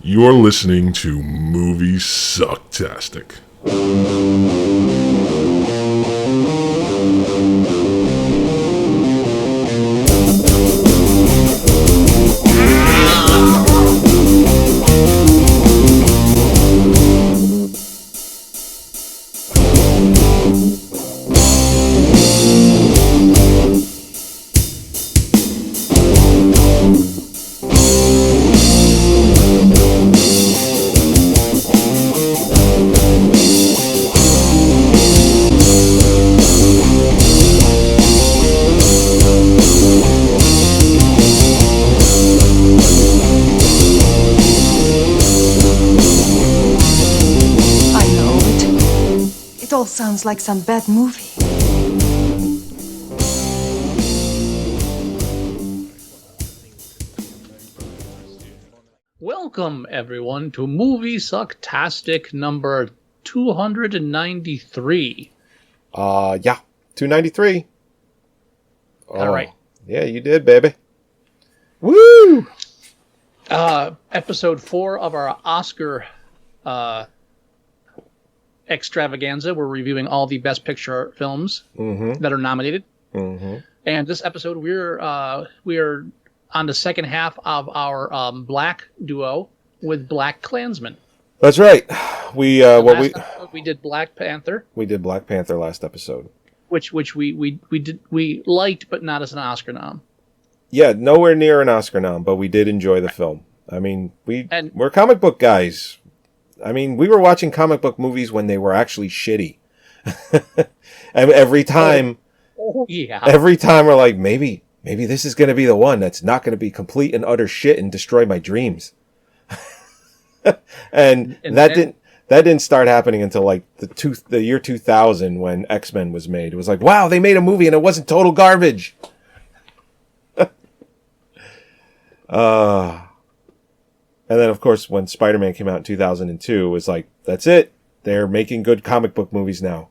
You're listening to Moviesucktastic. It all sounds like some bad movie. Welcome, everyone, to Moviesucktastic number 293. 293. All right. Yeah, you did, baby. Woo! Episode 4 of our Oscar extravaganza. We're reviewing all the Best Picture films that are nominated. And this episode, we're on the second half of our Black duo with BlacKkKlansman. That's right. We did Black Panther. We did Black Panther last episode, which we liked, but not as an Oscar nom. Yeah, nowhere near an Oscar nom, but we did enjoy the film. I mean, we're comic book guys. I mean, we were watching comic book movies when they were actually shitty. And every time we're like, maybe this is going to be the one that's not going to be complete and utter shit and destroy my dreams. and that didn't start happening until like the year 2000 when X-Men was made. It was like, wow, they made a movie and it wasn't total garbage. And then, of course, when Spider-Man came out in 2002, it was like, that's it. They're making good comic book movies now.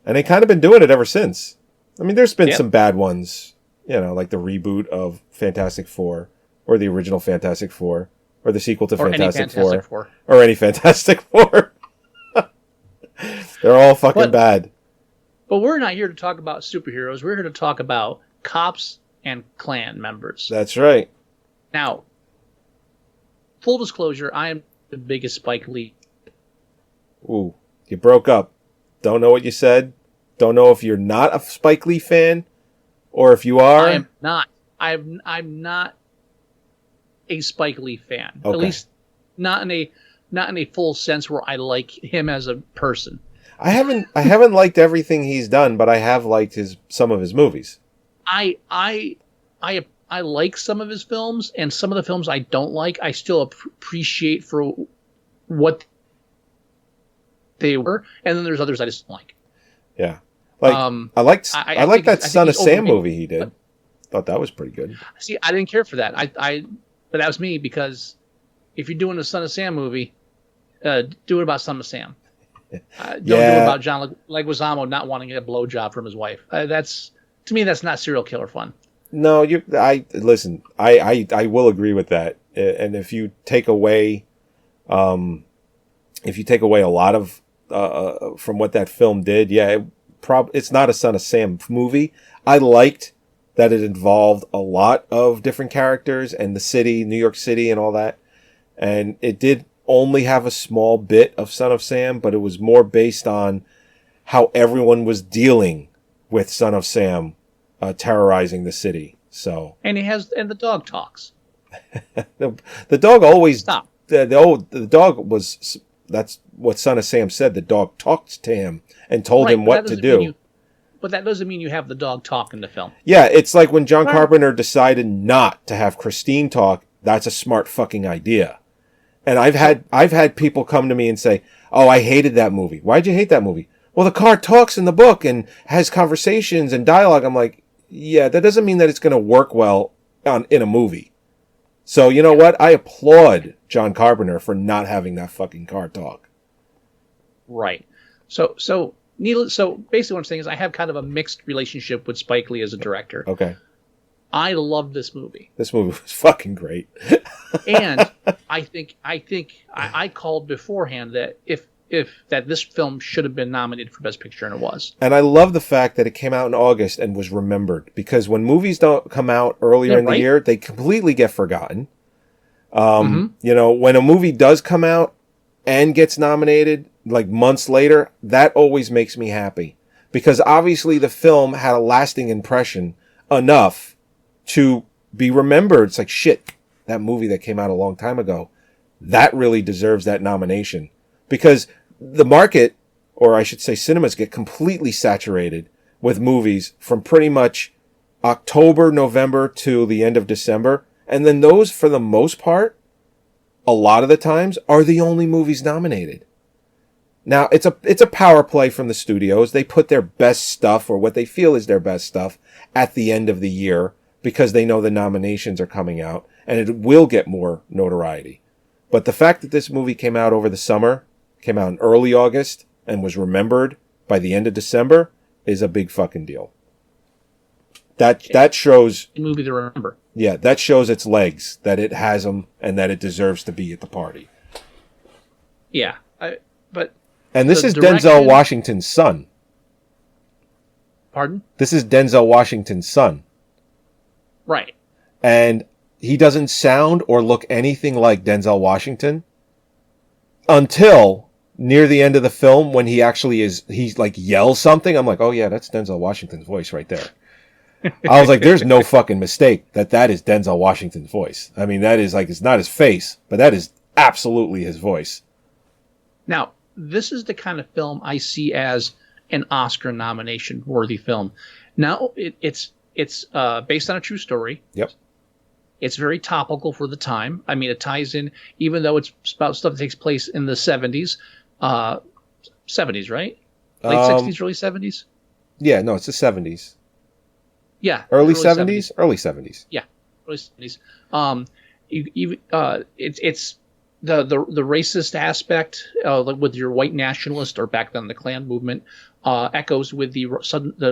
And they kind of been doing it ever since. I mean, there's been some bad ones, like the reboot of Fantastic Four, or the original Fantastic Four, or the sequel to Fantastic Four. Or any Fantastic Four. They're all fucking bad. But we're not here to talk about superheroes. We're here to talk about cops and Klan members. That's right. Now, full disclosure, I am the biggest Spike Lee. Ooh, you broke up. Don't know what you said. Don't know if you're not a Spike Lee fan, or if you are. I am not. I'm not a Spike Lee fan. Okay. At least not in a full sense where I like him as a person. I haven't liked everything he's done, but I have liked some of his movies. I like some of his films, and some of the films I don't like, I still appreciate for what they were, and then there's others I just don't like. Yeah, like I liked that Son of Sam movie he did. Thought that was pretty good. See, I didn't care for that. But that was me, because if you're doing a Son of Sam movie, do it about Son of Sam. Don't do it about John Leguizamo not wanting to get a blowjob from his wife. To me, that's not serial killer fun. No, I will agree with that. And if you take away, a lot of from what that film did, it's not a Son of Sam movie. I liked that it involved a lot of different characters and the city, New York City, and all that. And it did only have a small bit of Son of Sam, but it was more based on how everyone was dealing with Son of Sam terrorizing the city. So, and the dog talks. the dog always stop. The dog was. That's what Son of Sam said. The dog talked to him and told him what to do. But that doesn't mean you have the dog talk in the film. Yeah, it's like when John Carpenter decided not to have Christine talk. That's a smart fucking idea. And I've had people come to me and say, "Oh, I hated that movie. Why'd you hate that movie?" Well, the car talks in the book and has conversations and dialogue. I'm like, yeah, that doesn't mean that it's going to work well in a movie. So you know what? I applaud John Carpenter for not having that fucking car talk. Right. So basically what I'm saying is I have kind of a mixed relationship with Spike Lee as a director. Okay. I love this movie. This movie was fucking great. And I called beforehand that if that this film should have been nominated for Best Picture, and it was. And I love the fact that it came out in August and was remembered, because when movies don't come out earlier in the year, they completely get forgotten. You know, when a movie does come out and gets nominated like months later, that always makes me happy, because obviously the film had a lasting impression enough to be remembered. It's like, shit, that movie that came out a long time ago, that really deserves that nomination, because the market, or I should say cinemas, get completely saturated with movies from pretty much October, November to the end of December. And then those, for the most part, a lot of the times, are the only movies nominated. Now, it's a power play from the studios. They put their best stuff, or what they feel is their best stuff, at the end of the year, because they know the nominations are coming out, and it will get more notoriety. But the fact that this movie came out over the summer, came out in early August, and was remembered by the end of December, is a big fucking deal. That shows... A movie to remember. Yeah, that shows its legs, that it has them, and that it deserves to be at the party. Yeah, and this is Denzel Washington's son. Pardon? This is Denzel Washington's son. Right. And he doesn't sound or look anything like Denzel Washington until near the end of the film, when he actually he like yells something. I'm like, oh yeah, that's Denzel Washington's voice right there. I was like, there's no fucking mistake that is Denzel Washington's voice. I mean, that is like, it's not his face, but that is absolutely his voice. Now, this is the kind of film I see as an Oscar nomination worthy film. Now, it's based on a true story. Yep. It's very topical for the time. I mean, it ties in, even though it's about stuff that takes place in the 70s. 70s, right? Late 60s, early 70s? Yeah, no, it's the 70s. Yeah. Early 70s? Early 70s. Yeah, early 70s. It's the racist aspect, like with your white nationalist, or back then the Klan movement, echoes with the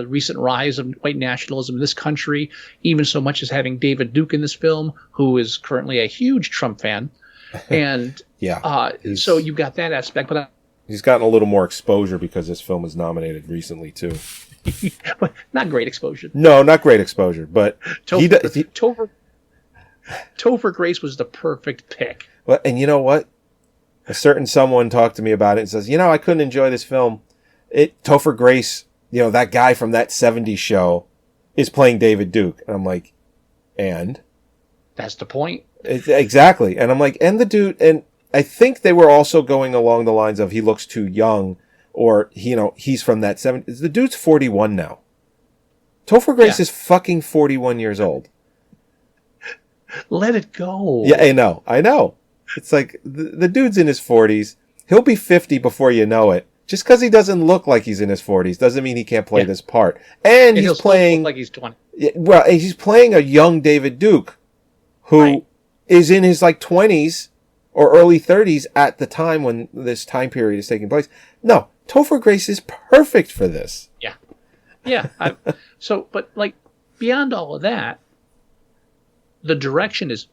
recent rise of white nationalism in this country, even so much as having David Duke in this film, who is currently a huge Trump fan. And yeah, so you've got that aspect. But he's gotten a little more exposure because this film was nominated recently, too. Not great exposure. No, not great exposure, but Topher Grace was the perfect pick. Well, and you know what? A certain someone talked to me about it and says, I couldn't enjoy this film. Topher Grace, that guy from that 70s show is playing David Duke. And I'm like, and? That's the point. Exactly. And I'm like, and the dude, and I think they were also going along the lines of he looks too young, or, he's from that 70s. The dude's 41 now. Topher Grace is fucking 41 years old. Let it go. Yeah, I know. It's like, the dude's in his 40s. He'll be 50 before you know it. Just because he doesn't look like he's in his 40s doesn't mean he can't play this part. And he's playing... Look like he's 20. Well, he's playing a young David Duke, who is in his, 20s or early 30s at the time when this time period is taking place. No, Topher Grace is perfect for this. Yeah. Yeah. But beyond all of that, the direction is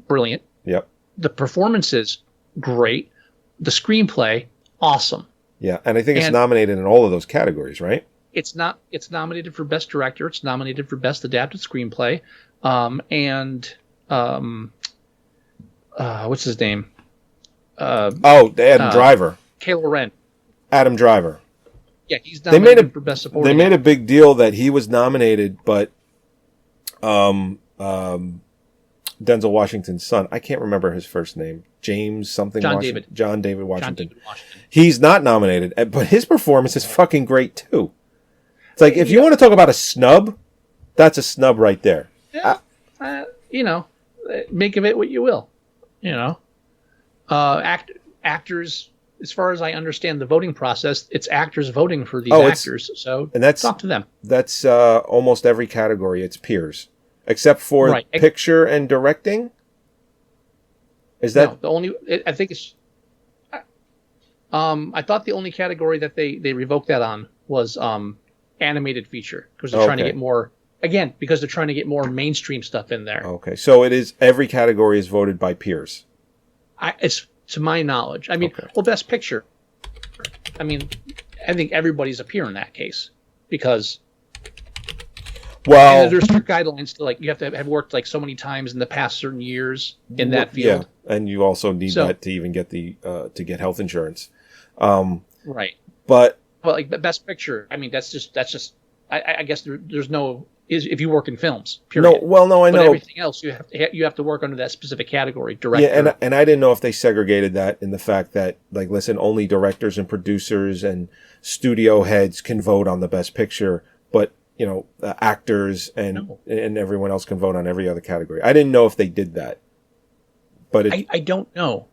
brilliant. Yep. The performance is great. The screenplay, awesome. Yeah, and I think it's nominated in all of those categories, right? It's nominated for Best Director. It's nominated for Best Adapted Screenplay. What's his name? Adam Driver. Kylo Ren. Adam Driver. Yeah, he's nominated for Best Supporting. They made a big deal that he was nominated, but Denzel Washington's son, I can't remember his first name. James something. John David Washington. John David Washington. He's not nominated, but his performance is fucking great too. It's like, if you want to talk about a snub, that's a snub right there. Yeah, make of it what you will. Actors, as far as I understand the voting process, it's actors voting for these actors. So talk to them. That's almost every category. It's peers, except for picture and directing. Is that no, the only? I think it's. I thought the only category that they revoked that on was animated feature, because they're trying to get more. Again, because they're trying to get more mainstream stuff in there. Okay, so it is every category is voted by peers. It's to my knowledge. I mean, well, Best Picture. I mean, I think everybody's a peer in that case because. Well, there's strict guidelines to you have to have worked so many times in the past certain years in that field. Yeah, and you also need that to even get to get health insurance. Right. But Best Picture, I mean, that's just. I guess there's no if you work in films. Period. No, I know. Everything else you have to work under that specific category. Director. Yeah, and I didn't know if they segregated that in the fact that listen, only directors and producers and studio heads can vote on the Best Picture, but actors and everyone else can vote on every other category. I didn't know if they did that, but I don't know.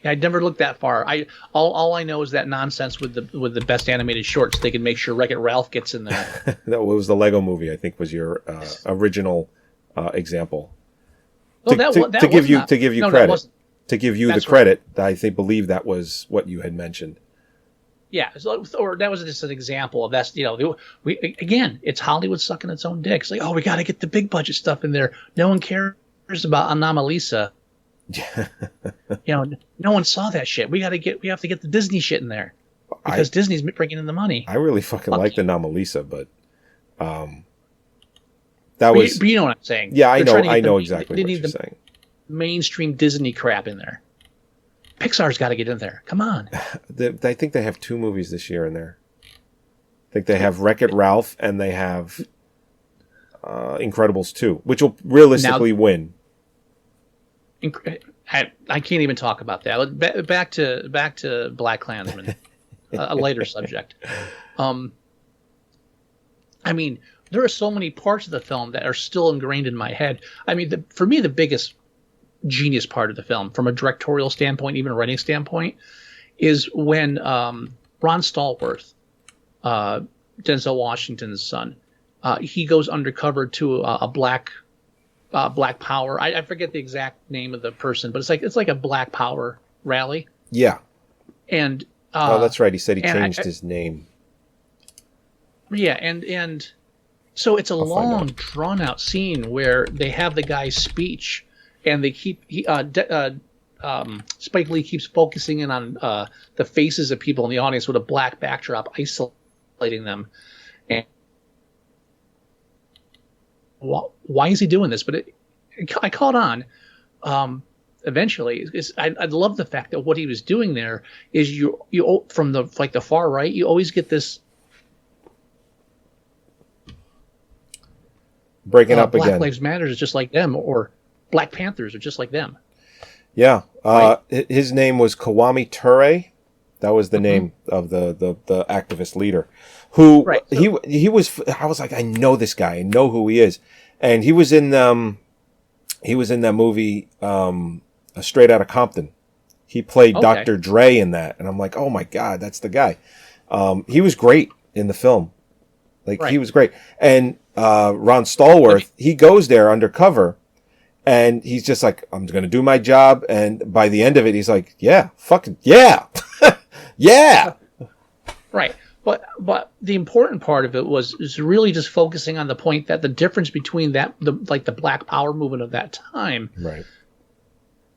I never looked that far. All I know is that nonsense with the best animated shorts. They can make sure Wreck-It Ralph gets in there. That was the Lego Movie. I think was your original example. No, to give you credit, to give you the credit, I believe that was what you had mentioned. Yeah, or that was just an example of that's again, it's Hollywood sucking its own dick. It's like, oh, we got to get the big budget stuff in there. No one cares about Anomalisa. No one saw that shit. We have to get the Disney shit in there because Disney's bringing in the money. I really fucking liked Anomalisa, but but you know what I'm saying. Yeah, I know exactly what you're saying. Mainstream Disney crap in there. Pixar's got to get in there. Come on. I think they have 2 movies this year in there. I think they have Wreck-It Ralph and they have Incredibles 2, which will realistically win. I can't even talk about that. Back to BlacKkKlansman, a later subject. I mean, there are so many parts of the film that are still ingrained in my head. I mean, for me, the biggest genius part of the film, from a directorial standpoint, even a writing standpoint, is when Ron Stallworth, Denzel Washington's son, he goes undercover to a Black Power. I forget the exact name of the person, but it's like a Black Power rally. Yeah. And that's right. He said he changed his name. Yeah, and so it's a long, drawn out scene where they have the guy's speech, and they keep Spike Lee keeps focusing in on the faces of people in the audience with a black backdrop, isolating them. And why is he doing this? But I caught on eventually. I love the fact that what he was doing there is you from the far right, you always get this breaking up again. Black Lives Matter is just like them, or Black Panthers are just like them. Yeah, right? His name was Kwame Ture. That was the name of the activist leader. Who he was. I was like, I know this guy. I know who he is, and he was in that movie Straight Outta Compton. He played Dr. Dre in that, and I'm like, oh my god, that's the guy. He was great in the film. He was great. And Ron Stallworth, he goes there undercover, and he's just like, I'm going to do my job. And by the end of it, he's like, yeah, fucking yeah, yeah. Right. But the important part of it is really just focusing on the point that the difference between the Black Power movement of that time, right,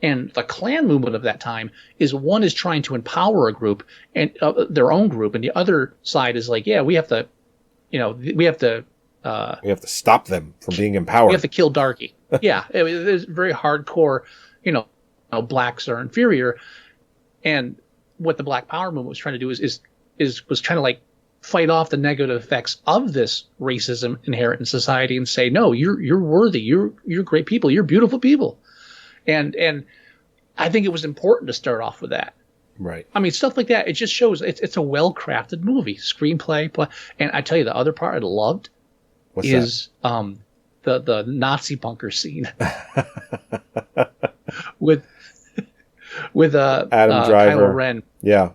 and the Klan movement of that time is one is trying to empower a group and their own group, and the other side is like, yeah, we have to stop them from being empowered. We have to kill Darky. Yeah, it's very hardcore. Blacks are inferior, and what the Black Power movement was trying to do was trying to fight off the negative effects of this racism inherent in society and say, no, you're worthy, you're great people, you're beautiful people, and I think it was important to start off with that. Right. I mean, stuff like that. It just shows it's a well-crafted movie, screenplay, and I tell you, the other part I loved is the Nazi bunker scene with Adam Driver, Kylo Ren. Yeah.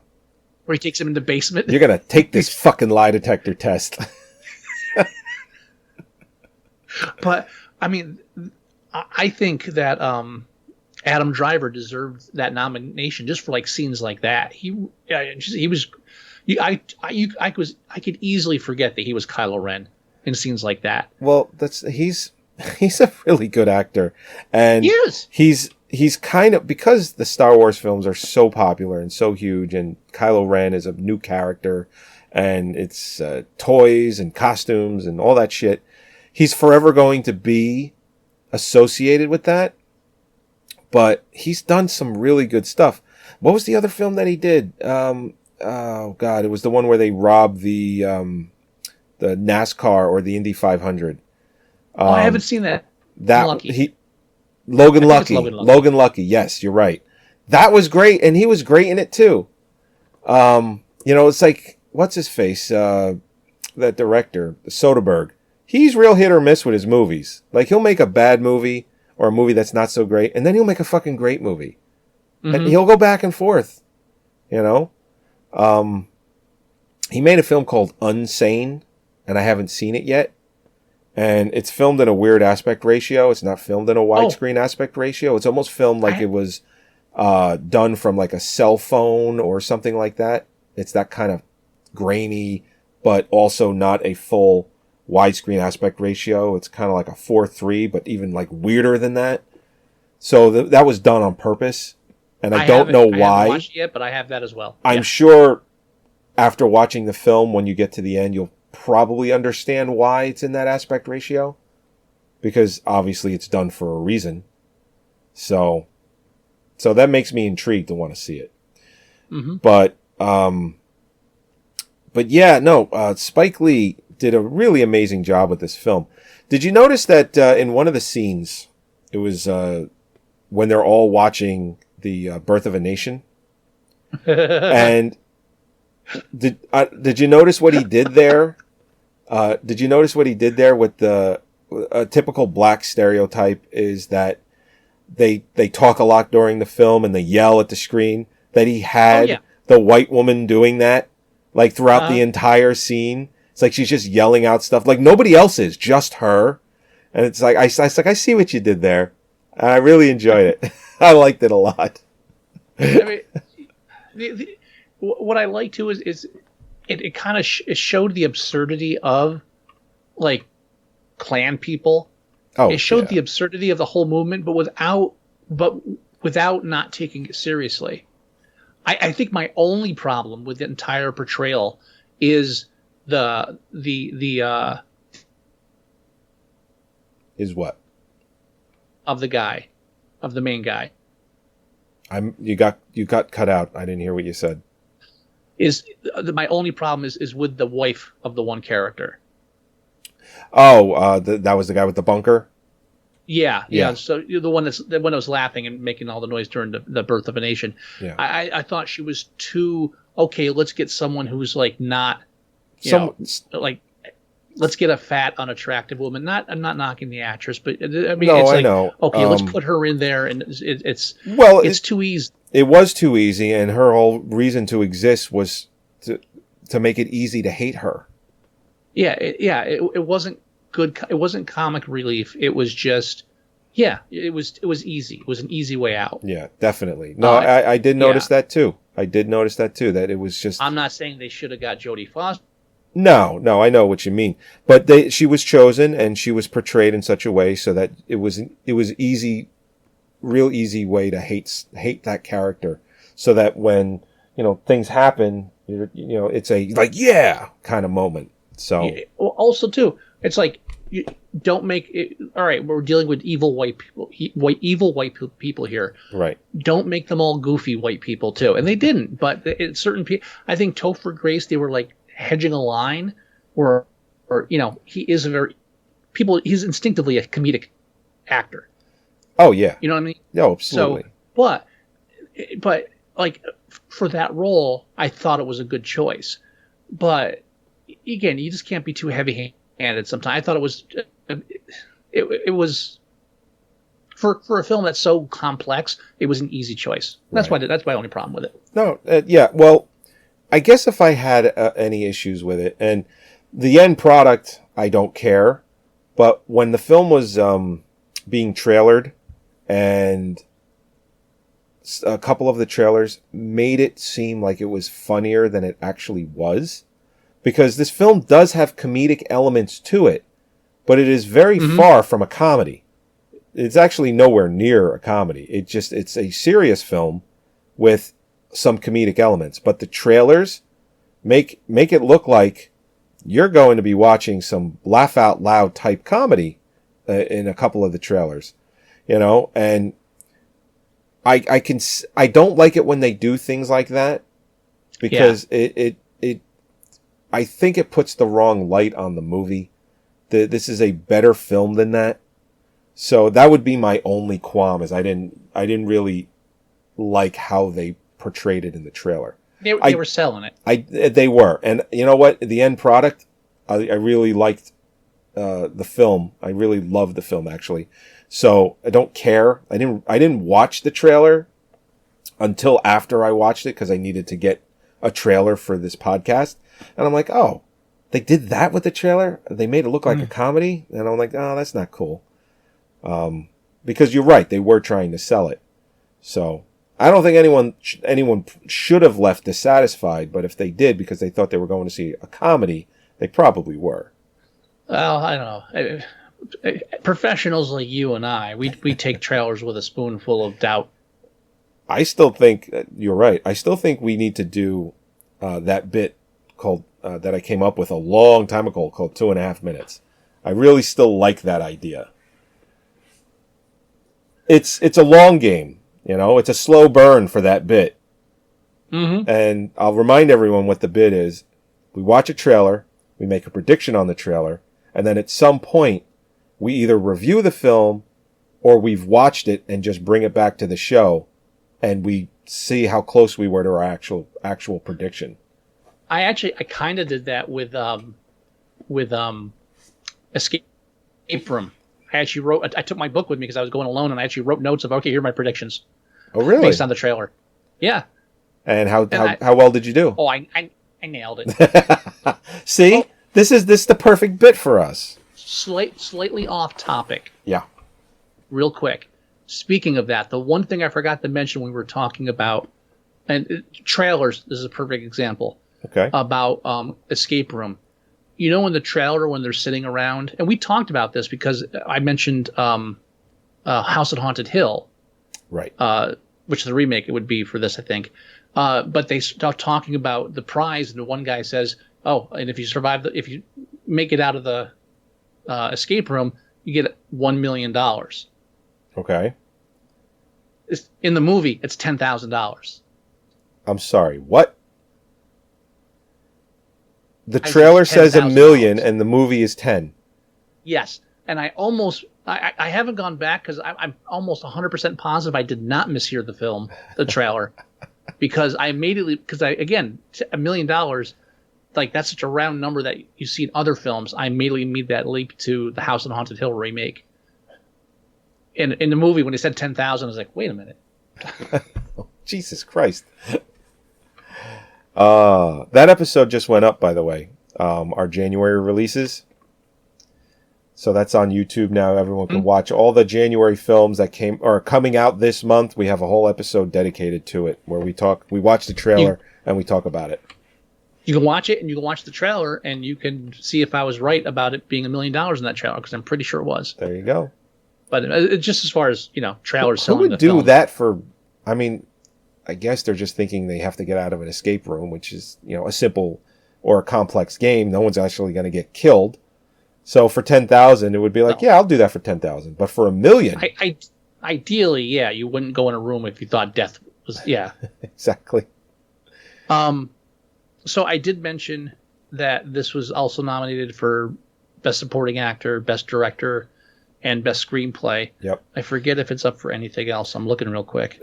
Where he takes him in the basement. You're gonna take this fucking lie detector test. But I mean, I think that Adam Driver deserved that nomination just for scenes like that. He was. I could easily forget that he was Kylo Ren in scenes like that. Well, he's a really good actor, and he is. he's kind of, because the Star Wars films are so popular and so huge, and Kylo Ren is a new character, and it's toys and costumes and all that shit. He's forever going to be associated with that. But he's done some really good stuff. What was the other film that he did? Oh God, it was the one where they robbed the NASCAR or the Indy 500. I haven't seen that. Logan Lucky. Yes, you're right. That was great, and he was great in it too. It's like, what's his face? That director, Soderbergh. He's real hit or miss with his movies. Like, he'll make a bad movie or a movie that's not so great, and then he'll make a fucking great movie. Mm-hmm. And he'll go back and forth. He made a film called Unsane, and I haven't seen it yet. And it's filmed in a weird aspect ratio. It's not filmed in a widescreen aspect ratio. It's almost filmed like it was done from like a cell phone or something like that. It's that kind of grainy, but also not a full widescreen aspect ratio. It's kind of like a 4:3, but even like weirder than that. So that was done on purpose. And I don't know why. I haven't watched it yet, but I have that as well. I'm sure after watching the film, when you get to the end, you'll probably understand why it's in that aspect ratio, because obviously it's done for a reason. So that makes me intrigued to want to see it. Mm-hmm. But yeah, no, Spike Lee did a really amazing job with this film. Did you notice that in one of the scenes, it was when they're all watching the Birth of a Nation, and did you notice what he did there? Did you notice what he did there with a typical black stereotype is that they talk a lot during the film and they yell at the screen, that he had the white woman doing that like throughout the entire scene. It's like she's just yelling out stuff like nobody else is, just her. And it's like I see what you did there. And I really enjoyed it. I liked it a lot. I mean, what I like too is it kind of it showed the absurdity of like Klan people. It showed the absurdity of the whole movement, but without not taking it seriously. I think my only problem with the entire portrayal is the is what? Of the main guy. You got cut out. I didn't hear what you said. My only problem is with the wife of the one character. Oh, that was the guy with the bunker? Yeah. So the one that was laughing and making all the noise during the Birth of a Nation. Yeah. I thought she was too, okay, let's get someone who's like not, let's get a fat, unattractive woman. I'm not knocking the actress, but I mean, it's like, I know. Okay, let's put her in there, and it's too easy. It was too easy, and her whole reason to exist was to make it easy to hate her. It wasn't good. It wasn't comic relief. It was just, it was easy. It was an easy way out. Yeah, definitely. No, I did notice that too. That it was just. I'm not saying they should have got Jodie Foster. No, I know what you mean. But she was chosen, and she was portrayed in such a way so that it was easy, real easy way to hate that character, so that when things happen, it's a like kind of moment. So also too, it's like you don't make it. All right, we're dealing with evil white people, evil white people here. Right. Don't make them all goofy white people too, and they didn't. But certain people, I think Topher Grace, they were like hedging a line, or he is he's instinctively a comedic actor. Oh yeah. You know what I mean? No, absolutely. So, but like for that role, I thought it was a good choice. But again, you just can't be too heavy-handed sometimes. I thought it was for a film that's so complex, it was an easy choice. That's my only problem with it. No, well, I guess if I had any issues with it, and the end product, I don't care. But when the film was being trailered, and a couple of the trailers made it seem like it was funnier than it actually was, because this film does have comedic elements to it, but it is very far from a comedy. it's actually nowhere near a comedy. It's a serious film with some comedic elements, but the trailers make it look like you're going to be watching some laugh out loud type comedy in a couple of the trailers, and I don't like it when they do things like that because it I think it puts the wrong light on the movie. This is a better film than that. So that would be my only qualm, is I didn't really like how they portrayed it in the trailer. They were selling it. They were. And you know what? The end product, I really liked the film. I really loved the film, actually. So I don't care. I didn't watch the trailer until after I watched it because I needed to get a trailer for this podcast. And I'm like, oh, they did that with the trailer? They made it look like a comedy? And I'm like, oh, that's not cool. Because you're right. They were trying to sell it. So I don't think anyone should have left dissatisfied, but if they did because they thought they were going to see a comedy, they probably were. Well, I don't know. Professionals like you and I, we take trailers with a spoonful of doubt. I still think you're right. I still think we need to do that bit called that I came up with a long time ago called 2.5 minutes. I really still like that idea. It's a long game, It's a slow burn for that bit. Mm-hmm. And I'll remind everyone what the bit is. We watch a trailer, we make a prediction on the trailer, and then at some point we either review the film or we've watched it and just bring it back to the show and we see how close we were to our actual prediction. I kind of did that with Escape Room. I took my book with me because I was going alone, and I actually wrote notes of, okay, here are my predictions. Oh, really? Based on the trailer. Yeah. And how well did you do? Oh, I nailed it. See? This is the perfect bit for us. Slightly off topic. Yeah. Real quick. Speaking of that, the one thing I forgot to mention when we were talking about trailers, this is a perfect example. Okay. About Escape Room. In the trailer when they're sitting around, and we talked about this because I mentioned House at Haunted Hill. Right. Which is the remake it would be for this, I think. But they start talking about the prize, and the one guy says, oh, and if you make it out of the escape room, you get $1 million. Okay. In the movie, it's $10,000. I'm sorry, what? The trailer says $1 million and the movie is 10. Yes. And I haven't gone back because I'm almost 100% positive I did not mishear the trailer, because again, $1 million, like that's such a round number that you see in other films. I immediately made that leap to the House on Haunted Hill remake. In the movie, when they said 10,000, I was like, wait a minute. Jesus Christ. That episode just went up, by the way. Our January releases. So that's on YouTube now. Everyone can watch all the January films that are coming out this month. We have a whole episode dedicated to it where we watch the trailer and we talk about it. You can watch it and you can watch the trailer and you can see if I was right about it being $1 million in that trailer, because I'm pretty sure it was. There you go. But just as far as, trailers selling who would do that for, I guess they're just thinking they have to get out of an escape room, which is, a simple or a complex game. No one's actually going to get killed. So for 10,000, it would be like, yeah, I'll do that for 10,000. But for $1 million, ideally, yeah, you wouldn't go in a room if you thought death was, yeah, exactly. So I did mention that this was also nominated for Best Supporting Actor, Best Director, and Best Screenplay. Yep. I forget if it's up for anything else. I'm looking real quick.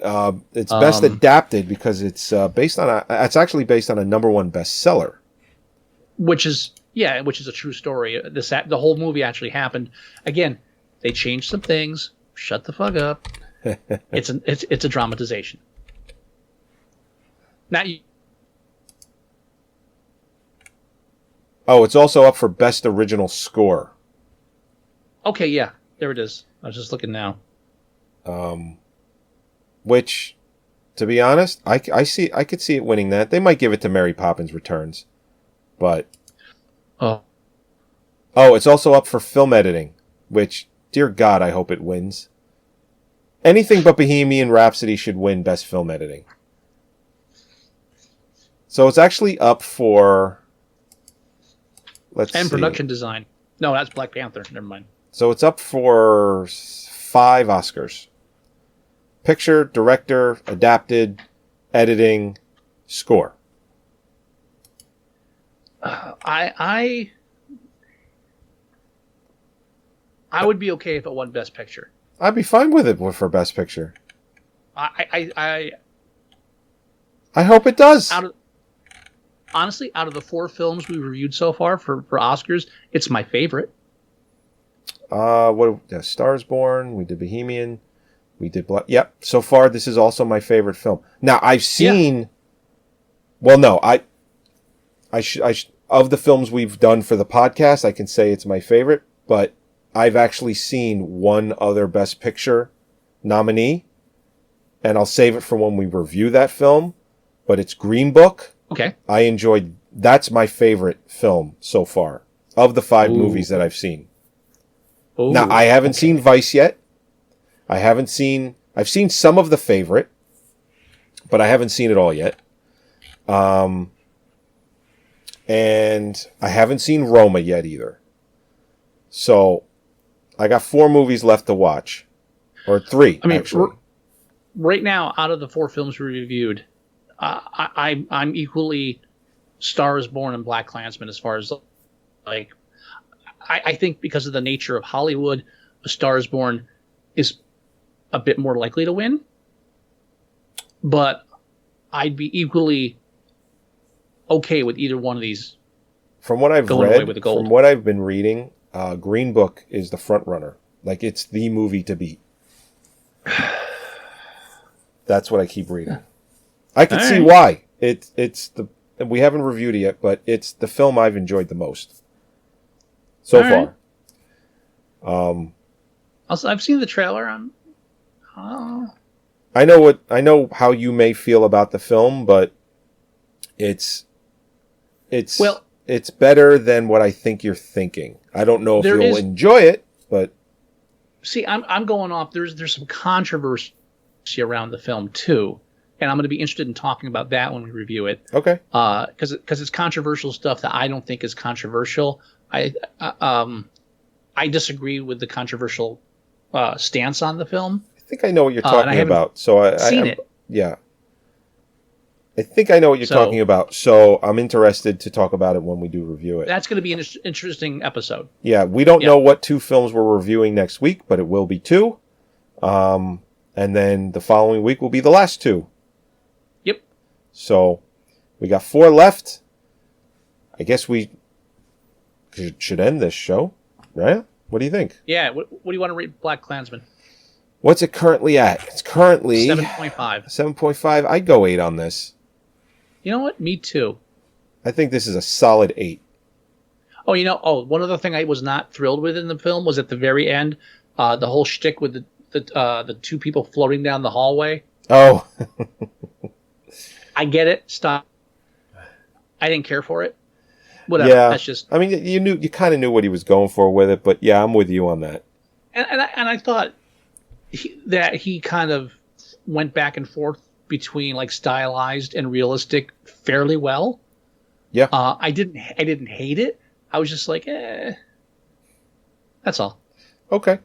It's Best Adapted because it's it's actually based on a #1 bestseller. Which is a true story. The whole movie actually happened. Again, they changed some things. Shut the fuck up. It's a dramatization. It's also up for Best Original Score. Okay, yeah. There it is. I was just looking now. Which, to be honest, I could see it winning that. They might give it to Mary Poppins Returns. But it's also up for film editing, which, dear God, I hope it wins. Anything but Bohemian Rhapsody should win Best Film Editing. So it's actually up for... And production design. No, that's Black Panther. Never mind. So it's up for 5 Oscars. Picture, director, adapted, editing, score. I would be okay if it won Best Picture. I'd be fine with it for Best Picture. I hope it does. Honestly, out of the 4 films we reviewed so far for Oscars, it's my favorite. Stars Born, we did Bohemian, we did Black. Yep, so far this is also my favorite film. Now I've seen. Yeah. Well, no, of the films we've done for the podcast, I can say it's my favorite. But I've actually seen one other Best Picture nominee, and I'll save it for when we review that film. But it's Green Book. Okay. I enjoyed. That's my favorite film so far of the 5 movies that I've seen. Ooh, now, I haven't seen Vice yet. I've seen some of The Favorite, but I haven't seen it all yet. And I haven't seen Roma yet either. So I got 4 movies left to watch. Or 3, actually. Right now, out of the 4 films we reviewed, I'm equally Star is Born and BlacKkKlansman as far as, like... I think because of the nature of Hollywood, A Star is Born is a bit more likely to win. But I'd be equally okay with either one of these. From what I've read, from what I've been reading, Green Book is the front runner. Like, it's the movie to beat. That's what I keep reading. I can see why. We haven't reviewed it yet, but it's the film I've enjoyed the most. So far. Also, I've seen the trailer. I know how you may feel about the film, but it's better than what I think you're thinking. I don't know if you'll enjoy it, but see, I'm going off. There's some controversy around the film too, and I'm going to be interested in talking about that when we review it. Okay. Because it's controversial stuff that I don't think is controversial. I disagree with the controversial stance on the film. I think I know what you're talking about. So I've seen it. Yeah. I think I know what you're talking about. So I'm interested to talk about it when we do review it. That's going to be an interesting episode. Yeah, we don't know what 2 films we're reviewing next week, but it will be 2. And then the following week will be the last 2. Yep. So we got 4 left. I guess we should end this show, right? What do you think? Yeah. What do you want to rate BlacKkKlansman? What's it currently at? It's currently 7.5. 7.5. I'd go 8 on this. You know what? Me too. I think this is a solid 8. One other thing I was not thrilled with in the film was at the very end, the whole shtick with the 2 people floating down the hallway. Oh. I get it. Stop. I didn't care for it. Whatever. Yeah. That's just. I mean, you kind of knew what he was going for with it, but yeah, I'm with you on that. And I thought that he kind of went back and forth between like stylized and realistic fairly well. Yeah. I didn't hate it. I was just like, That's all. Okay.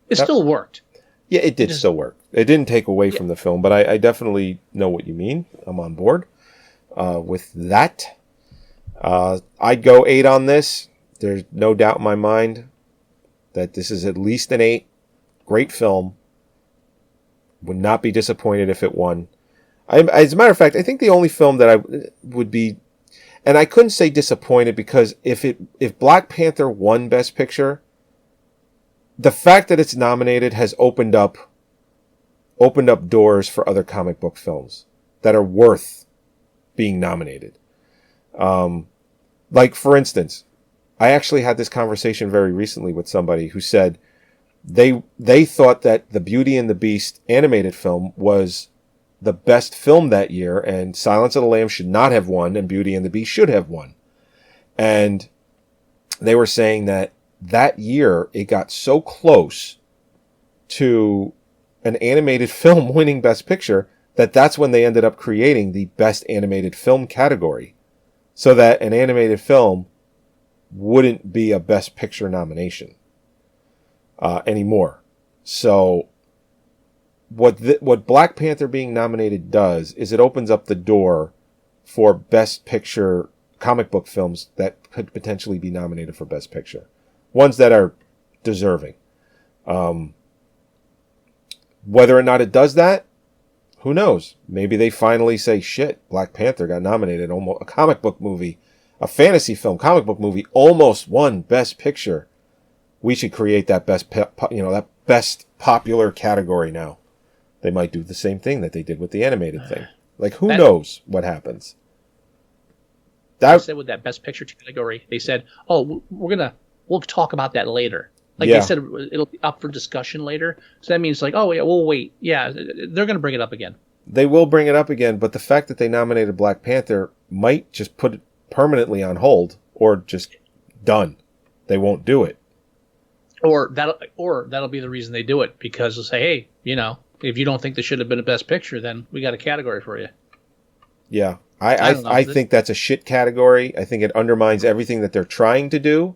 It still worked. Yeah, it did still work. It didn't take away from the film, but I definitely know what you mean. I'm on board with that. I'd go 8 on this. There's no doubt in my mind that this is at least an 8. Great film. Would not be disappointed if it won. As a matter of fact, I think the only film that I would be, and I couldn't say disappointed because if Black Panther won Best Picture, the fact that it's nominated has opened up doors for other comic book films that are worth being nominated. Like, for instance, I actually had this conversation very recently with somebody who said they thought that the Beauty and the Beast animated film was the best film that year, and Silence of the Lambs should not have won, and Beauty and the Beast should have won. And they were saying that year it got so close to an animated film winning Best Picture, that's when they ended up creating the Best Animated Film category, so that an animated film wouldn't be a Best Picture nomination anymore. So what Black Panther being nominated does is it opens up the door for Best Picture comic book films that could potentially be nominated for Best Picture. Ones that are deserving. Whether or not it does that, who knows? Maybe they finally say, shit, Black Panther got nominated. Almost a comic book movie, a fantasy film, comic book movie, almost won Best Picture. We should create that that best popular category now. They might do the same thing that they did with the animated thing. Like, who knows what happens? They said with that Best Picture category, they said, "Oh, we'll talk about that later." Like they said, it'll be up for discussion later. So that means like, oh yeah, we'll wait. Yeah, they're going to bring it up again. They will bring it up again, but the fact that they nominated Black Panther might just put it permanently on hold, or just done. They won't do it. Or that'll be the reason they do it, because they'll say, hey, if you don't think this should have been a Best Picture, then we got a category for you. Yeah. I think that's a shit category. I think it undermines everything that they're trying to do.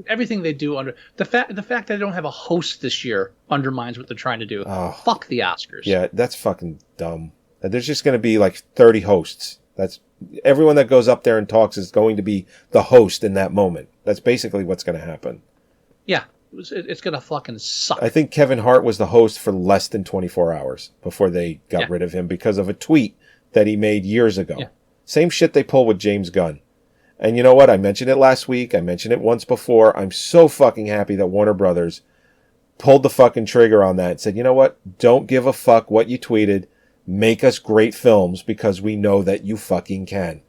Everything they do the fact that they don't have a host this year undermines what they're trying to do. Oh, fuck the Oscars. Yeah, that's fucking dumb. There's just going to be like 30 hosts. That's everyone that goes up there and talks is going to be the host in that moment. That's basically what's going to happen. Yeah, it's going to fucking suck. I think Kevin Hart was the host for less than 24 hours before they got rid of him because of a tweet that he made years ago. Yeah. Same shit they pull with James Gunn. And you know what? I mentioned it last week. I mentioned it once before. I'm so fucking happy that Warner Brothers pulled the fucking trigger on that and said, you know what? Don't give a fuck what you tweeted. Make us great films because we know that you fucking can.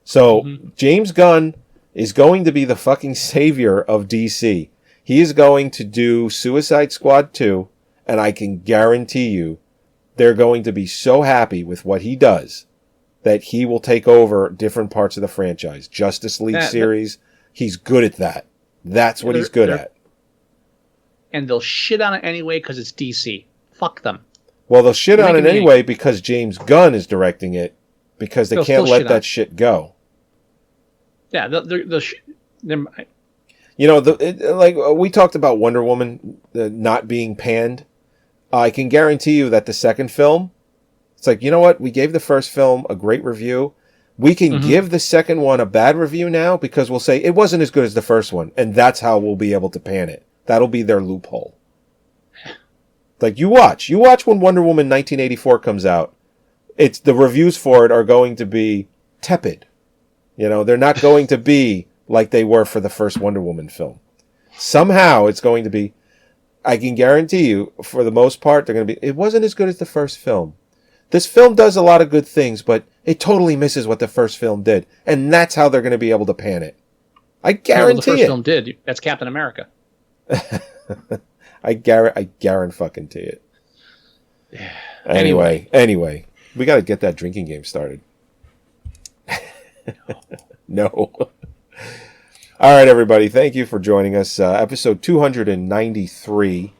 So James Gunn is going to be the fucking savior of DC. He is going to do Suicide Squad 2, and I can guarantee you they're going to be so happy with what he does that he will take over different parts of the franchise. Justice League series, he's good at that. That's what he's good at. And they'll shit on it anyway because it's DC. Fuck them. Well, they'll shit on it anyway because James Gunn is directing it, because they can't let that shit go. Yeah, like we talked about Wonder Woman not being panned. I can guarantee you that the second film, it's like, you know what? We gave the first film a great review. We can give the second one a bad review now because we'll say it wasn't as good as the first one. And that's how we'll be able to pan it. That'll be their loophole. Like, you watch when Wonder Woman 1984 comes out. It's the reviews for it are going to be tepid. They're not going to be like they were for the first Wonder Woman film. Somehow it's going to be, I can guarantee you, for the most part, they're going to be, it wasn't as good as the first film. This film does a lot of good things, but it totally misses what the first film did. And that's how they're going to be able to pan it. I guarantee the first film did. That's Captain America. I guarantee it. Anyway, we got to get that drinking game started. No. All right, everybody. Thank you for joining us. Episode 293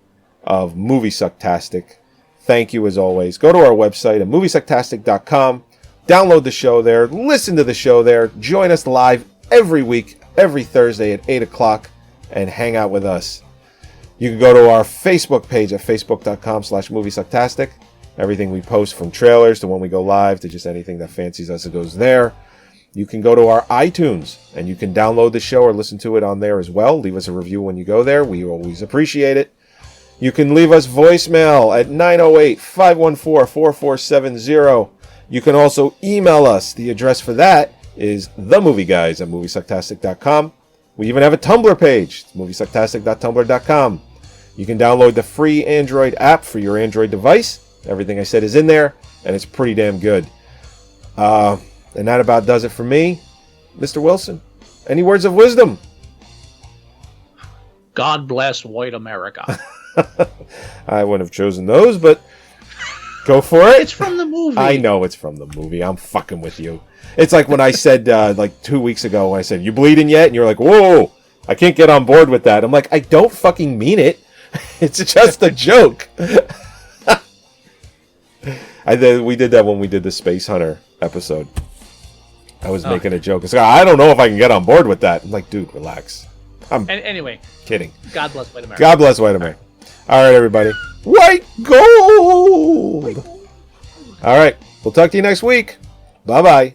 of Moviesucktastic. Thank you as always. Go to our website at Moviesucktastic.com. Download the show there. Listen to the show there. Join us live every week, every Thursday at 8 o'clock, and hang out with us. You can go to our Facebook page at facebook.com/Moviesucktastic. Everything we post, from trailers to when we go live to just anything that fancies us, it goes there. You can go to our iTunes and you can download the show or listen to it on there as well. Leave us a review when you go there. We always appreciate it. You can leave us voicemail at 908-514-4470. You can also email us. The address for that is themovieguys@Moviesucktastic.com. We even have a Tumblr page, Moviesucktastic.tumblr.com. You can download the free Android app for your Android device. Everything I said is in there, and it's pretty damn good. And that about does it for me. Mr. Wilson, any words of wisdom? God bless white America. I wouldn't have chosen those, but go for it. It's from the movie. I know it's from the movie. I'm fucking with you. It's like when I said, like 2 weeks ago, when I said, you bleeding yet? And you're like, whoa, I can't get on board with that. I'm like, I don't fucking mean it. It's just a joke. We did that when we did the Space Hunter episode. I was making a joke. So I don't know if I can get on board with that. I'm like, dude, relax. Anyway, kidding. God bless White America. God bless White America. All right, everybody. White gold. All right. We'll talk to you next week. Bye-bye.